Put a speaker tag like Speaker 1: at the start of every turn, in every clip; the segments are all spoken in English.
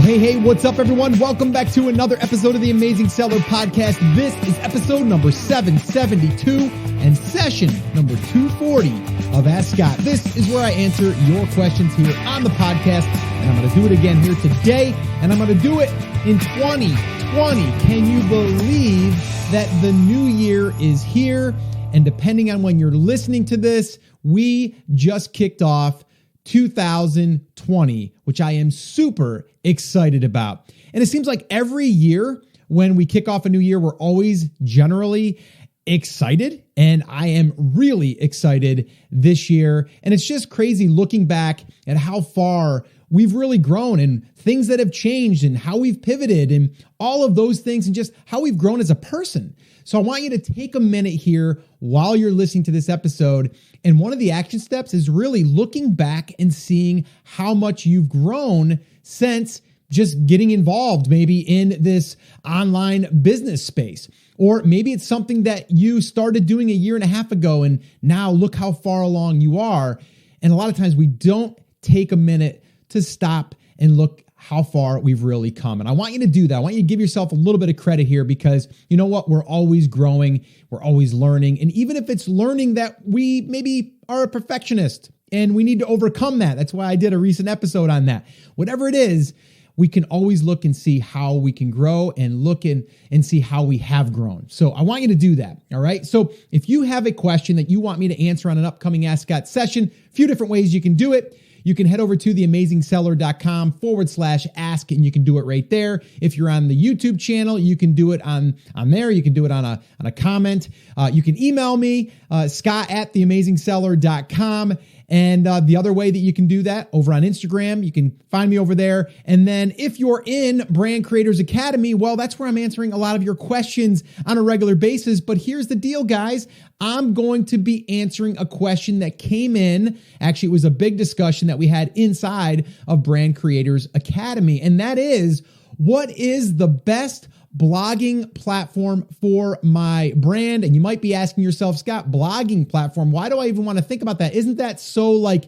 Speaker 1: Hey, what's up, everyone? Welcome back to another episode of the Amazing Seller Podcast. This is episode number 772 and session number 240 of Ask Scott. This is where I answer your questions here on the podcast, and I'm going to do it again here today, and I'm going to do it in 2020. Can you believe that the new year is here? And depending on when you're listening to this, we just kicked off 2020, which I am super excited about. And it seems like every year when we kick off a new year, we're always generally excited. And I am really excited this year. And it's just crazy looking back at how far we've really grown and things that have changed and how we've pivoted and all of those things and just how we've grown as a person. So I want you to take a minute here while you're listening to this episode. And one of the action steps is really looking back and seeing how much you've grown since just getting involved maybe in this online business space. Or maybe it's something that you started doing a year and a half ago and now look how far along you are. And a lot of times we don't take a minute to stop and look how far we've really come. And I want you to do that. I want you to give yourself a little bit of credit here because you know what? We're always growing. We're always learning. And even if it's learning that we maybe are a perfectionist and we need to overcome that. That's why I did a recent episode on that. Whatever it is, we can always look and see how we can grow and look and see how we have grown. So I want you to do that. All right. So if you have a question that you want me to answer on an upcoming Ask Scott session, a few different ways you can do it. You can head over to theamazingseller.com/ask and you can do it right there. If you're on the YouTube channel, you can do it on there. You can do it on a comment. You can email me, scott@theamazingseller.com. And the other way that you can do that over on Instagram, you can find me over there. And then if you're in Brand Creators Academy, well, that's where I'm answering a lot of your questions on a regular basis. But here's the deal, guys. I'm going to be answering a question that came in. Actually, it was a big discussion that we had inside of Brand Creators Academy. And that is, what is the best blogging platform for my brand? And you might be asking yourself, Scott, blogging platform, why do I even want to think about that? Isn't that so like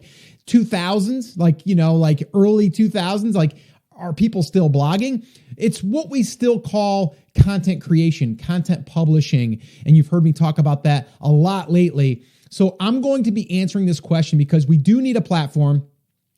Speaker 1: 2000s, like early 2000s? Like, are people still blogging? It's what we still call content creation, content publishing. And you've heard me talk about that a lot lately. So I'm going to be answering this question because we do need a platform.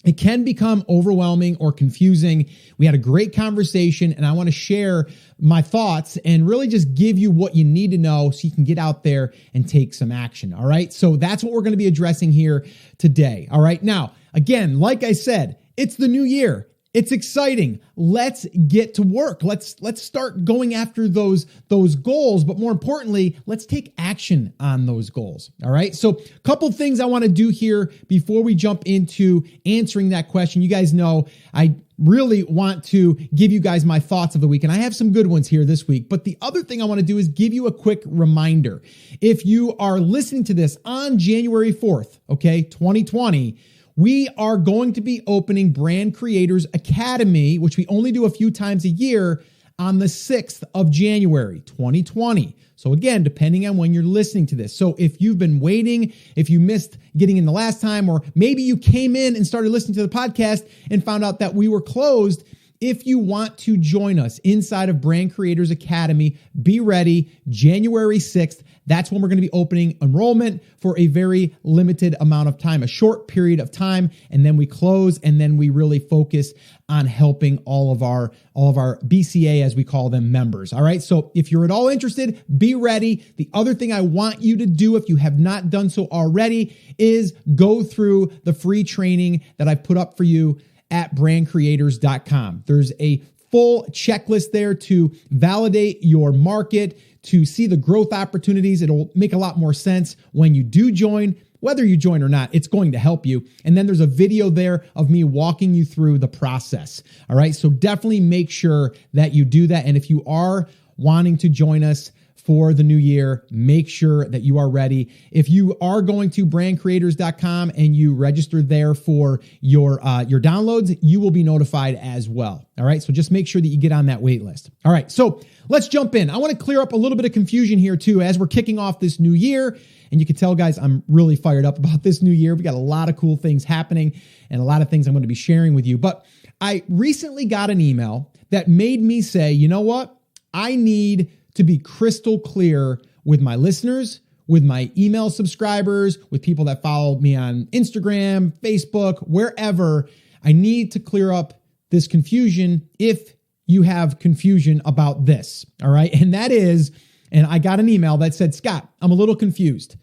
Speaker 1: It can become overwhelming or confusing. We had a great conversation and I want to share my thoughts and really just give you what you need to know so you can get out there and take some action. All right. So that's what we're going to be addressing here today. All right. Now, again, like I said, it's the new year. It's exciting. Let's get to work. Let's start going after those goals, but more importantly, let's take action on those goals. All right. So a couple things I want to do here before we jump into answering that question. You guys know I really want to give you guys my thoughts of the week, and I have some good ones here this week. But the other thing I want to do is give you a quick reminder. If you are listening to this on January 4th, okay, 2020, we are going to be opening Brand Creators Academy, which we only do a few times a year, on the 6th of January, 2020. So again, depending on when you're listening to this. So if you've been waiting, if you missed getting in the last time, or maybe you came in and started listening to the podcast and found out that we were closed, if you want to join us inside of Brand Creators Academy, be ready, January 6th. That's when we're going to be opening enrollment for a very limited amount of time, a short period of time, and then we close, and then we really focus on helping all of our BCA, as we call them, members. All right. So if you're at all interested, be ready. The other thing I want you to do, if you have not done so already, is go through the free training that I've put up for you at brandcreators.com. There's a full checklist there to validate your market, to see the growth opportunities. It'll make a lot more sense when you do join. Whether you join or not, it's going to help you. And then there's a video there of me walking you through the process. All right. So definitely make sure that you do that. And if you are wanting to join us for the new year, make sure that you are ready. If you are going to brandcreators.com and you register there for your downloads, you will be notified as well. All right. So just make sure that you get on that wait list. All right. So let's jump in. I want to clear up a little bit of confusion here too, as we're kicking off this new year. And you can tell, guys, I'm really fired up about this new year. We got a lot of cool things happening and a lot of things I'm going to be sharing with you. But I recently got an email that made me say, you know what? I need to be crystal clear with my listeners, with my email subscribers, with people that follow me on Instagram, Facebook, wherever. I need to clear up this confusion if you have confusion about this, all right? And that is, and I got an email that said, Scott, I'm a little confused.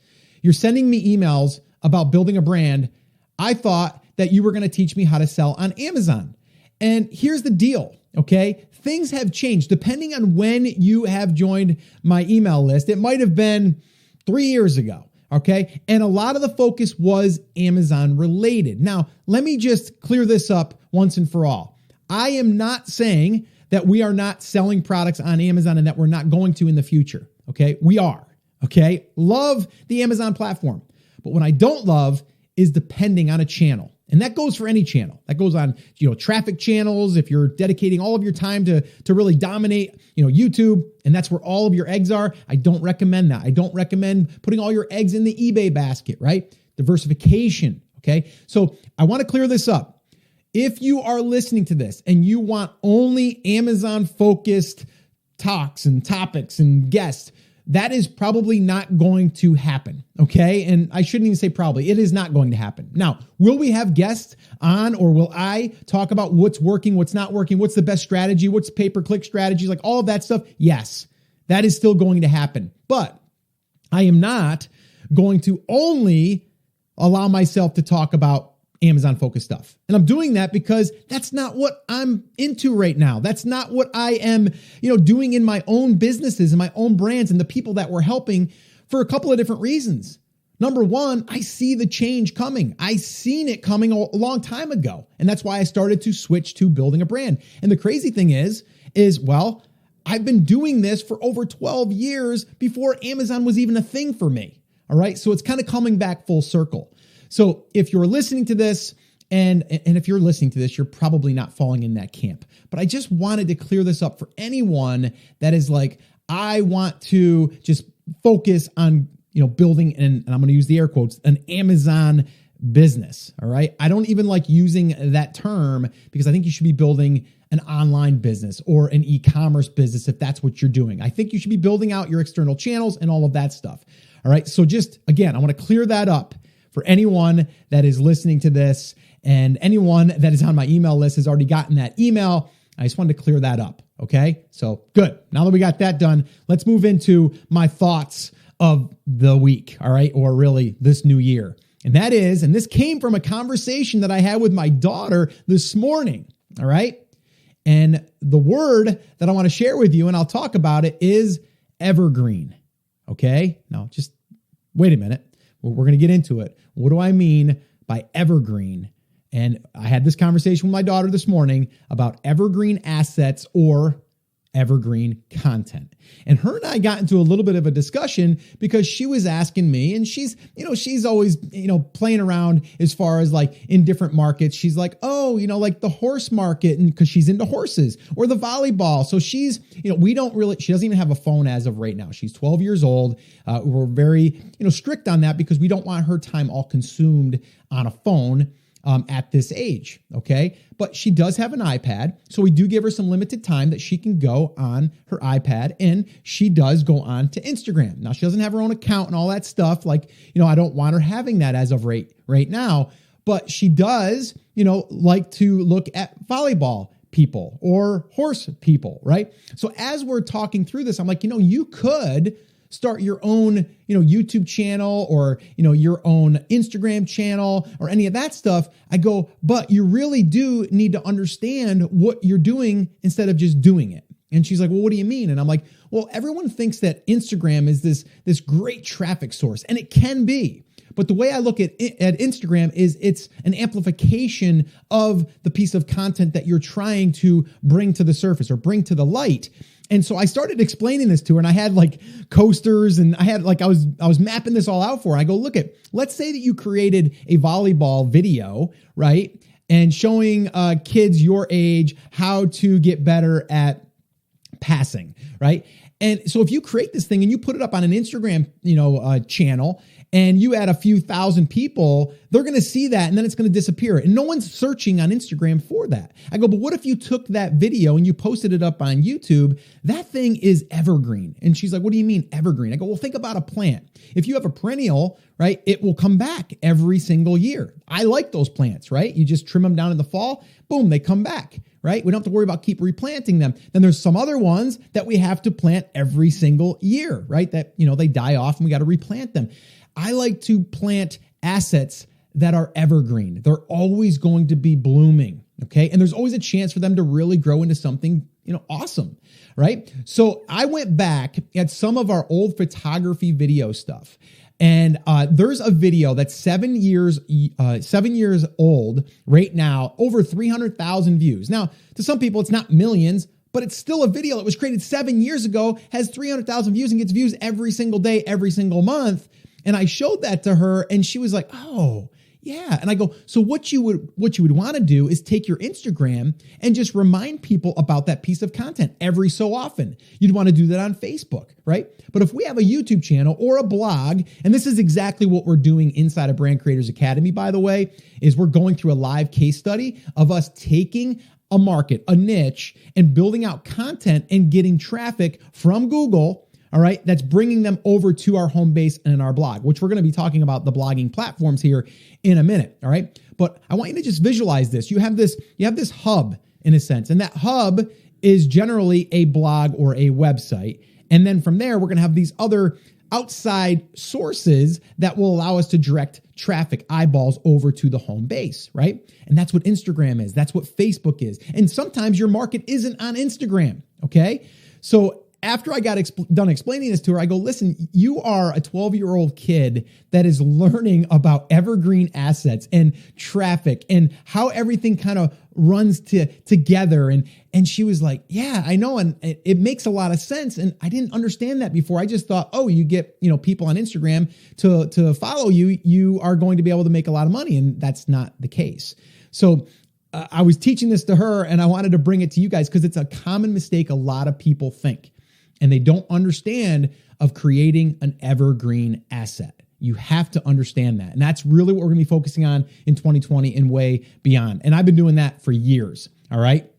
Speaker 1: You're sending me emails about building a brand. I thought that you were going to teach me how to sell on Amazon. And here's the deal, okay? Things have changed depending on when you have joined my email list. It might have been 3 years ago, okay? And a lot of the focus was Amazon related. Now, let me just clear this up once and for all. I am not saying that we are not selling products on Amazon and that we're not going to in the future, okay? We are, okay? Love the Amazon platform. But what I don't love is depending on a channel. And that goes for any channel. That goes on, traffic channels. If you're dedicating all of your time to really dominate, YouTube, and that's where all of your eggs are, I don't recommend that. I don't recommend putting all your eggs in the eBay basket, right? Diversification, okay? So I want to clear this up. If you are listening to this and you want only Amazon-focused talks and topics and guests, that is probably not going to happen, okay? And I shouldn't even say probably. It is not going to happen. Now, will we have guests on, or will I talk about what's working, what's not working, what's the best strategy, what's pay-per-click strategies, like all of that stuff? Yes, that is still going to happen. But I am not going to only allow myself to talk about Amazon-focused stuff. And I'm doing that because that's not what I'm into right now. That's not what I am, doing in my own businesses and my own brands and the people that we're helping, for a couple of different reasons. Number one, I see the change coming. I seen it coming a long time ago. And that's why I started to switch to building a brand. And the crazy thing is, I've been doing this for over 12 years before Amazon was even a thing for me. All right. So it's kind of coming back full circle. So if you're listening to this, and if you're listening to this, you're probably not falling in that camp. But I just wanted to clear this up for anyone that is like, I want to just focus on, building, and I'm going to use the air quotes, an Amazon business. All right. I don't even like using that term because I think you should be building an online business or an e-commerce business if that's what you're doing. I think you should be building out your external channels and all of that stuff. All right. So just, again, I want to clear that up for anyone that is listening to this, and anyone that is on my email list has already gotten that email. I just wanted to clear that up. Okay. So good. Now that we got that done, let's move into my thoughts of the week. All right. Or really this new year. And that is, and this came from a conversation that I had with my daughter this morning. All right. And the word that I want to share with you, and I'll talk about it, is evergreen. Okay. Now just wait a minute. We're going to get into it. What do I mean by evergreen? And I had this conversation with my daughter this morning about evergreen assets or evergreen content. And her and I got into a little bit of a discussion because she was asking me, and she's always, playing around as far as like in different markets. She's like, oh, like the horse market, and because she's into horses, or the volleyball. So she's, she doesn't even have a phone as of right now. She's 12 years old. We're very, strict on that because we don't want her time all consumed on a phone at this age, okay? But she does have an iPad, so we do give her some limited time that she can go on her iPad, and she does go on to Instagram. Now, she doesn't have her own account and all that stuff. Like, I don't want her having that as of right now, but she does, like to look at volleyball people or horse people, right? So as we're talking through this, I'm like, you could start your own, YouTube channel or, your own Instagram channel or any of that stuff. I go, but you really do need to understand what you're doing instead of just doing it. And she's like, well, what do you mean? And I'm like, well, everyone thinks that Instagram is this great traffic source, and it can be. But the way I look at Instagram is it's an amplification of the piece of content that you're trying to bring to the surface or bring to the light. And so I started explaining this to her, and I had like coasters, and I had like, I was mapping this all out for her. I go, let's say that you created a volleyball video, right? And showing kids your age how to get better at passing, right? And so if you create this thing and you put it up on an Instagram, channel, and you add a few thousand people, they're going to see that and then it's going to disappear. And no one's searching on Instagram for that. I go, but what if you took that video and you posted it up on YouTube? That thing is evergreen. And she's like, what do you mean evergreen? I go, well, think about a plant. If you have a perennial, right, it will come back every single year. I like those plants, right? You just trim them down in the fall, boom, they come back, right? We don't have to worry about keep replanting them. Then there's some other ones that we have to plant every single year, right? That, they die off and we got to replant them. I like to plant assets that are evergreen. They're always going to be blooming, okay? And there's always a chance for them to really grow into something, awesome, right? So I went back at some of our old photography video stuff. And there's a video that's 7 years old right now, over 300,000 views. Now, to some people, it's not millions, but it's still a video that was created 7 years ago, has 300,000 views and gets views every single day, every single month. And I showed that to her and she was like, oh, yeah. And I go, so what you would want to do is take your Instagram and just remind people about that piece of content every so often. You'd want to do that on Facebook, right? But if we have a YouTube channel or a blog, and this is exactly what we're doing inside of Brand Creators Academy, by the way, is we're going through a live case study of us taking a market, a niche, and building out content and getting traffic from Google. All right, that's bringing them over to our home base and our blog, which we're going to be talking about the blogging platforms here in a minute. All right, but I want you to just visualize this. You have this hub in a sense, and that hub is generally a blog or a website. And then from there, we're going to have these other outside sources that will allow us to direct traffic, eyeballs over to the home base, right? And that's what Instagram is. That's what Facebook is. And sometimes your market isn't on Instagram, okay? So after I got done explaining this to her, I go, listen, you are a 12-year-old kid that is learning about evergreen assets and traffic and how everything kind of runs together. And she was like, yeah, I know. And it makes a lot of sense. And I didn't understand that before. I just thought, oh, you get, people on Instagram to follow you, you are going to be able to make a lot of money. And that's not the case. So I was teaching this to her and I wanted to bring it to you guys because it's a common mistake a lot of people think. And they don't understand of creating an evergreen asset. You have to understand that. And that's really what we're going to be focusing on in 2020 and way beyond. And I've been doing that for years. All right.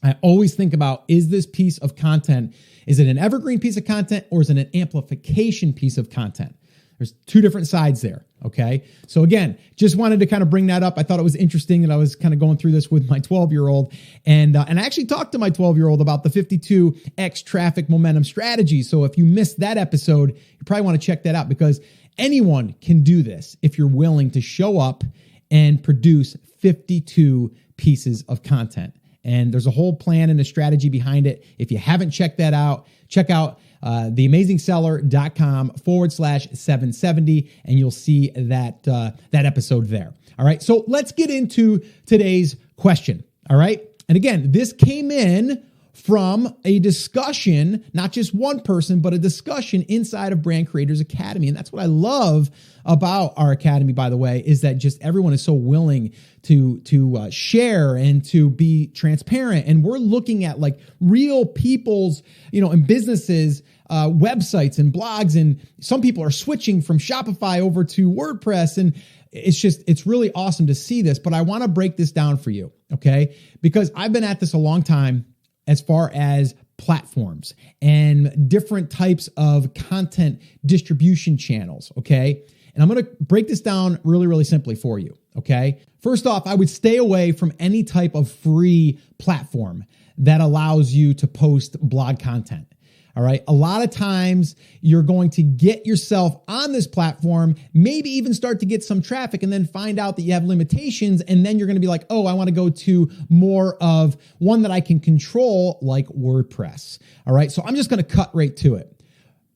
Speaker 1: I always think about, is this piece of content, is it an evergreen piece of content or is it an amplification piece of content? There's two different sides there. Okay. So again, just wanted to kind of bring that up. I thought it was interesting that I was kind of going through this with my 12-year-old and I actually talked to my 12-year-old about the 52X traffic momentum strategy. So if you missed that episode, you probably want to check that out because anyone can do this if you're willing to show up and produce 52 pieces of content. And there's a whole plan and a strategy behind it. If you haven't checked that out, check out theamazingseller.com/770, and you'll see that episode there. All right. So let's get into today's question. All right. And again, this came in from a discussion, not just one person, but a discussion inside of Brand Creators Academy. And that's what I love about our academy, by the way, is that just everyone is so willing to share and to be transparent. And we're looking at like real people's, and businesses, websites and blogs. And some people are switching from Shopify over to WordPress. And it's really awesome to see this, but I want to break this down for you. Okay. Because I've been at this a long time as far as platforms and different types of content distribution channels. Okay. And I'm going to break this down really, really simply for you. Okay. First off, I would stay away from any type of free platform that allows you to post blog content. All right. A lot of times you're going to get yourself on this platform, maybe even start to get some traffic and then find out that you have limitations. And then you're going to be like, oh, I want to go to more of one that I can control like WordPress. All right. So I'm just going to cut right to it.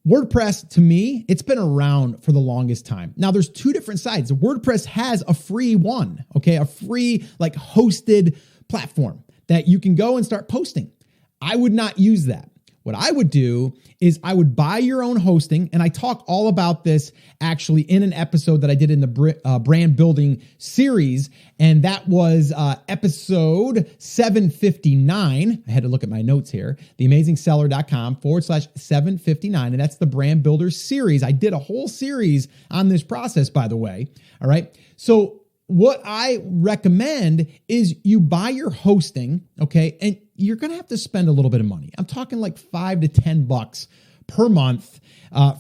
Speaker 1: WordPress, to me, it's been around for the longest time. Now there's two different sides. WordPress has a free one, okay? A free like hosted platform that you can go and start posting. I would not use that. what I would do is I would buy your own hosting. And I talk all about this actually in an episode that I did in the brand building series. And that was episode 759. I had to look at my notes here, theamazingseller.com/759. And that's the brand builder series. I did a whole series on this process, by the way. All right. So what I recommend is you buy your hosting, okay? And you're going to have to spend a little bit of money. I'm talking like $5 to $10 per month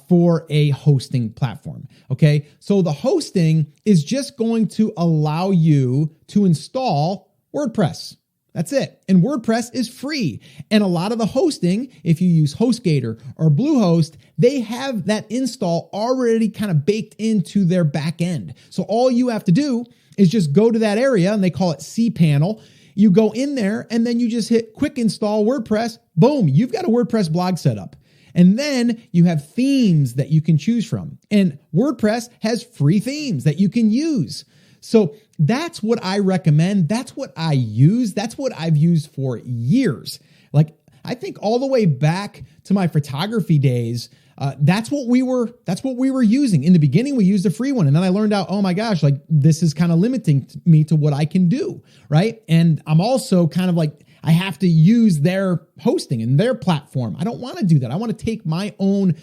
Speaker 1: for a hosting platform, okay? So the hosting is just going to allow you to install WordPress. That's it. And WordPress is free. And a lot of the hosting, if you use HostGator or Bluehost, they have that install already kind of baked into their back end. So all you have to do is just go to that area, and they call it cPanel. You go in there and then you just hit quick install WordPress. Boom, you've got a WordPress blog set up. And then you have themes that you can choose from. And WordPress has free themes that you can use. So that's what I recommend. That's what I use. That's what I've used for years. Like, I think all the way back to my photography days, that's what we were using. In the beginning, we used a free one. And then I learned out, oh my gosh, like this is kind of limiting me to what I can do, right? And I'm also kind of like, I have to use their hosting and their platform. I don't want to do that. I want to take my own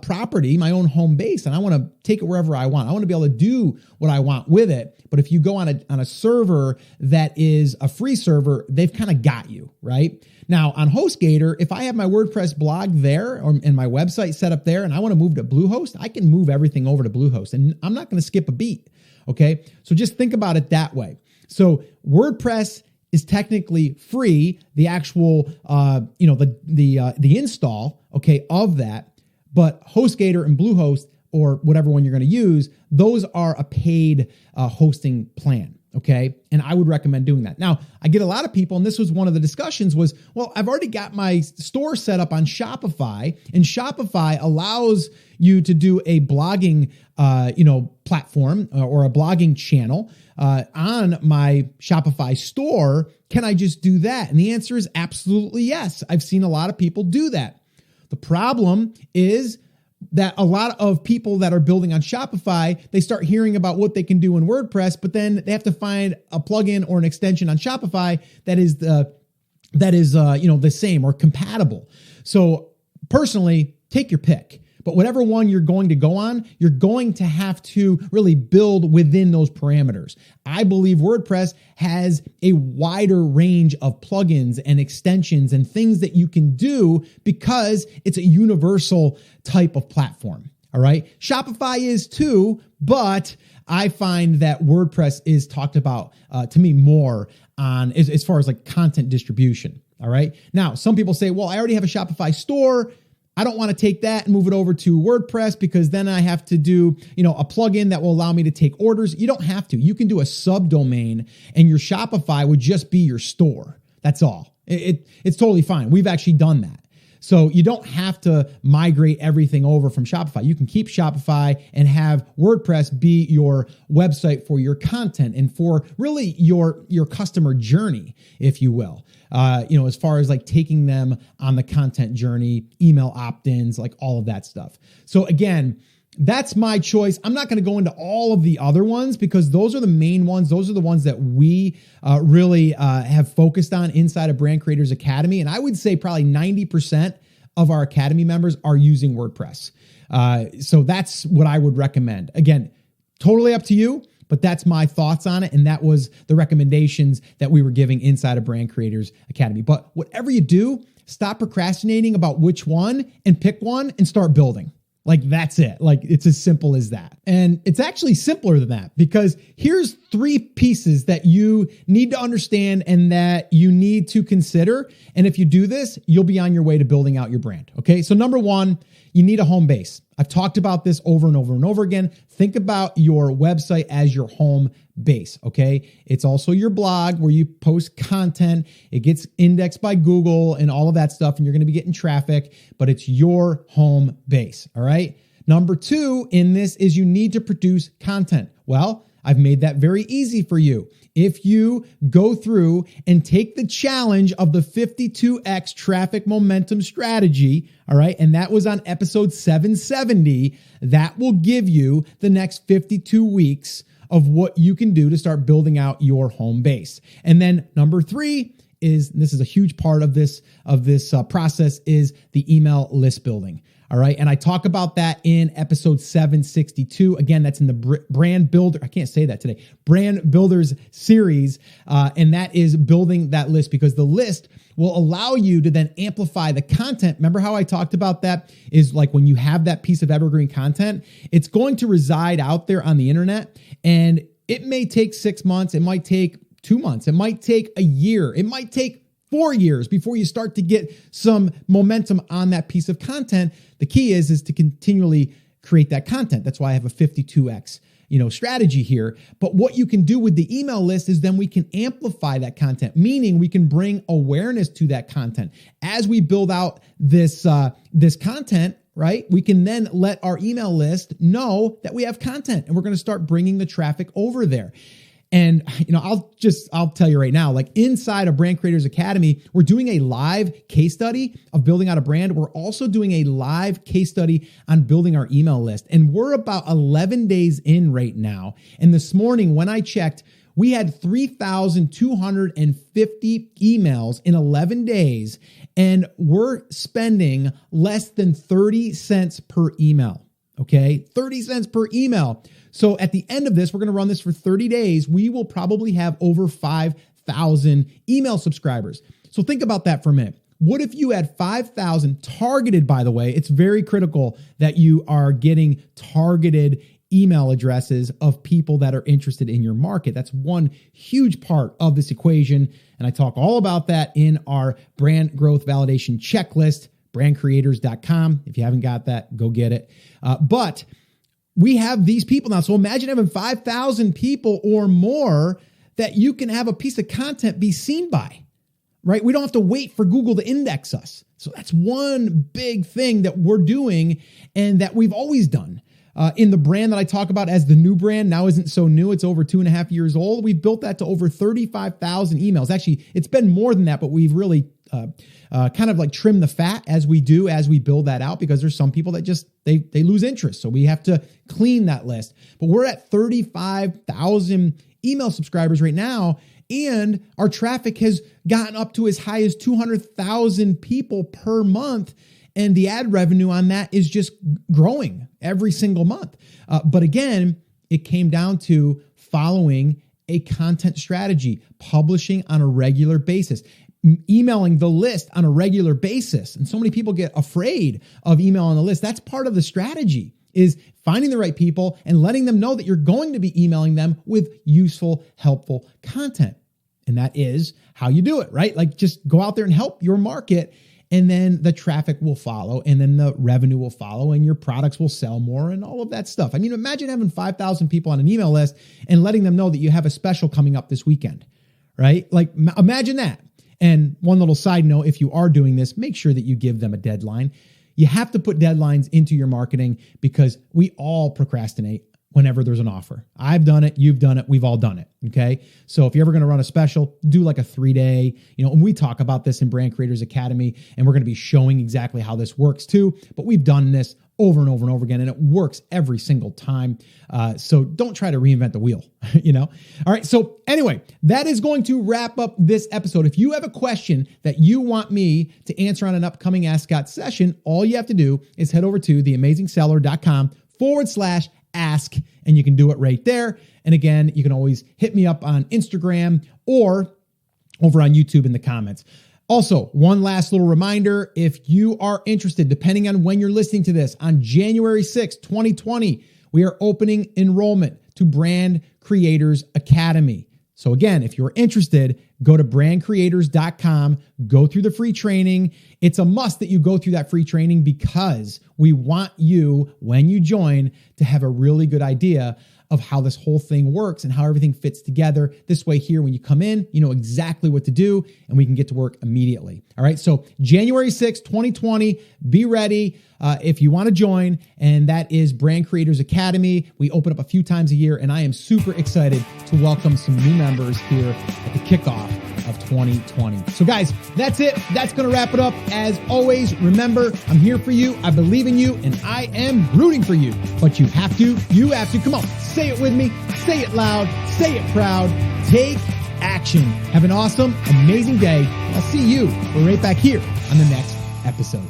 Speaker 1: property, my own home base, and I want to take it wherever I want. I want to be able to do what I want with it. But if you go on a server that is a free server, they've kind of got you, right? Now on HostGator, if I have my WordPress blog there and my website set up there and I want to move to Bluehost, I can move everything over to Bluehost and I'm not going to skip a beat. Okay. So just think about it that way. So WordPress is technically free, the actual, the install, okay, of that. But HostGator and Bluehost, or whatever one you're going to use, those are a paid hosting plan, okay? And I would recommend doing that. Now, I get a lot of people, and this was one of the discussions was, well, I've already got my store set up on Shopify, and Shopify allows you to do a blogging, platform or a blogging channel on my Shopify store. Can I just do that? And the answer is absolutely yes. I've seen a lot of people do that. The problem is that a lot of people that are building on Shopify, they start hearing about what they can do in WordPress, but then they have to find a plugin or an extension on Shopify that is the same or compatible. So personally, take your pick. But whatever one you're going to go on, you're going to have to really build within those parameters. I believe WordPress has a wider range of plugins and extensions and things that you can do because it's a universal type of platform. All right. Shopify is too, but I find that WordPress is talked about to me more on as far as like content distribution. All right. Now, some people say, well, I already have a Shopify store. I don't want to take that and move it over to WordPress because then I have to do, a plugin that will allow me to take orders. You don't have to. You can do a subdomain and your Shopify would just be your store. That's all. It's totally fine. We've actually done that. So you don't have to migrate everything over from Shopify. You can keep Shopify and have WordPress be your website for your content and for really your customer journey, if you will. As far as like taking them on the content journey, email opt-ins, like all of that stuff. So again, that's my choice. I'm not going to go into all of the other ones because those are the main ones. Those are the ones that we really have focused on inside of Brand Creators Academy. And I would say probably 90% of our Academy members are using WordPress. So that's what I would recommend. Again, totally up to you, but that's my thoughts on it. And that was the recommendations that we were giving inside of Brand Creators Academy. But whatever you do, stop procrastinating about which one and pick one and start building. Like that's it. Like it's as simple as that. And it's actually simpler than that because here's 3 pieces that you need to understand and that you need to consider. And if you do this, you'll be on your way to building out your brand. Okay. So number 1, you need a home base. I've talked about this over and over and over again. Think about your website as your home base, okay? It's also your blog where you post content. It gets indexed by Google and all of that stuff, and you're going to be getting traffic, but it's your home base, all right? Number 2 in this is you need to produce content. Well, I've made that very easy for you. If you go through and take the challenge of the 52X traffic momentum strategy, all right, and that was on episode 770, that will give you the next 52 weeks of what you can do to start building out your home base. And then number 3 is, this is a huge part of this process, is the email list building. All right. And I talk about that in episode 762. Again, that's in the brand builder. I can't say that today. Brand builders series. And that is building that list, because the list will allow you to then amplify the content. Remember how I talked about that? Is like when you have that piece of evergreen content, it's going to reside out there on the internet, and it may take 6 months. It might take 2 months. It might take a year. It might take 4 years before you start to get some momentum on that piece of content. The key is to continually create that content. That's why I have a 52X, strategy here. But what you can do with the email list is then we can amplify that content, meaning we can bring awareness to that content. As we build out this content, right, we can then let our email list know that we have content, and we're going to start bringing the traffic over there. And, I'll tell you right now, like inside of Brand Creators Academy, we're doing a live case study of building out a brand. We're also doing a live case study on building our email list. And we're about 11 days in right now. And this morning when I checked, we had 3,250 emails in 11 days, and we're spending less than 30 cents per email. Okay, 30 cents per email. So at the end of this, we're going to run this for 30 days. We will probably have over 5,000 email subscribers. So think about that for a minute. What if you had 5,000 targeted, by the way? It's very critical that you are getting targeted email addresses of people that are interested in your market. That's one huge part of this equation. And I talk all about that in our brand growth validation checklist, brandcreators.com. If you haven't got that, go get it. But we have these people now. So imagine having 5,000 people or more that you can have a piece of content be seen by, right? We don't have to wait for Google to index us. So that's one big thing that we're doing and that we've always done. In the brand that I talk about as the new brand, now isn't so new. It's over 2.5 years old. We've built that to over 35,000 emails. Actually, it's been more than that, but we've really kind of like trim the fat as we build that out, because there's some people that just, they lose interest. So we have to clean that list. But we're at 35,000 email subscribers right now. And our traffic has gotten up to as high as 200,000 people per month. And the ad revenue on that is just growing every single month. But again, it came down to following a content strategy, publishing on a regular basis, emailing the list on a regular basis. And so many people get afraid of email on the list. That's part of the strategy, is finding the right people and letting them know that you're going to be emailing them with useful, helpful content. And that is how you do it, right? Like just go out there and help your market, and then the traffic will follow, and then the revenue will follow, and your products will sell more and all of that stuff. I mean, imagine having 5,000 people on an email list and letting them know that you have a special coming up this weekend, right? Like imagine that. And one little side note, if you are doing this, make sure that you give them a deadline. You have to put deadlines into your marketing, because we all procrastinate whenever there's an offer. I've done it. You've done it. We've all done it. Okay. So if you're ever going to run a special, do like a 3-day, and we talk about this in Brand Creators Academy, and we're going to be showing exactly how this works too. But we've done this over and over and over again, and it works every single time. So don't try to reinvent the wheel, All right. So anyway, that is going to wrap up this episode. If you have a question that you want me to answer on an upcoming Ask Scott session, all you have to do is head over to theamazingseller.com/ask, and you can do it right there. And again, you can always hit me up on Instagram or over on YouTube in the comments. Also, one last little reminder, if you are interested, depending on when you're listening to this, on January 6th, 2020, we are opening enrollment to Brand Creators Academy. So again, if you're interested, go to brandcreators.com, go through the free training. It's a must that you go through that free training, because we want you, when you join, to have a really good idea of how this whole thing works and how everything fits together. This way here, when you come in, you know exactly what to do and we can get to work immediately. All right. So January 6th, 2020, be ready if you want to join. And that is Brand Creators Academy. We open up a few times a year and I am super excited to welcome some new members here at the kickoff of 2020. So guys, that's it. That's going to wrap it up. As always, remember, I'm here for you. I believe in you and I am rooting for you, but you have to, come on, say it with me, say it loud, say it proud, take action. Have an awesome, amazing day. I'll see you right back here on the next episode.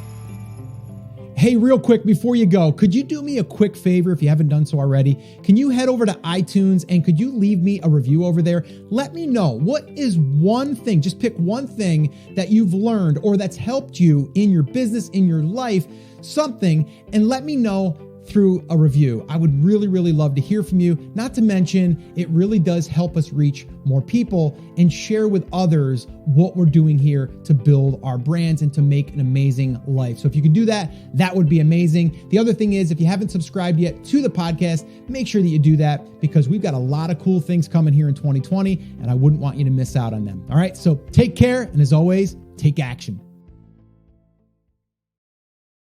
Speaker 1: Hey, real quick before you go, could you do me a quick favor if you haven't done so already? Can you head over to iTunes and could you leave me a review over there? Let me know what is one thing, just pick one thing that you've learned or that's helped you in your business, in your life, something, and let me know through a review. I would really, really love to hear from you. Not to mention, it really does help us reach more people and share with others what we're doing here to build our brands and to make an amazing life. So if you can do that, that would be amazing. The other thing is, if you haven't subscribed yet to the podcast, make sure that you do that because we've got a lot of cool things coming here in 2020 and I wouldn't want you to miss out on them. All right. So take care. And as always, take action.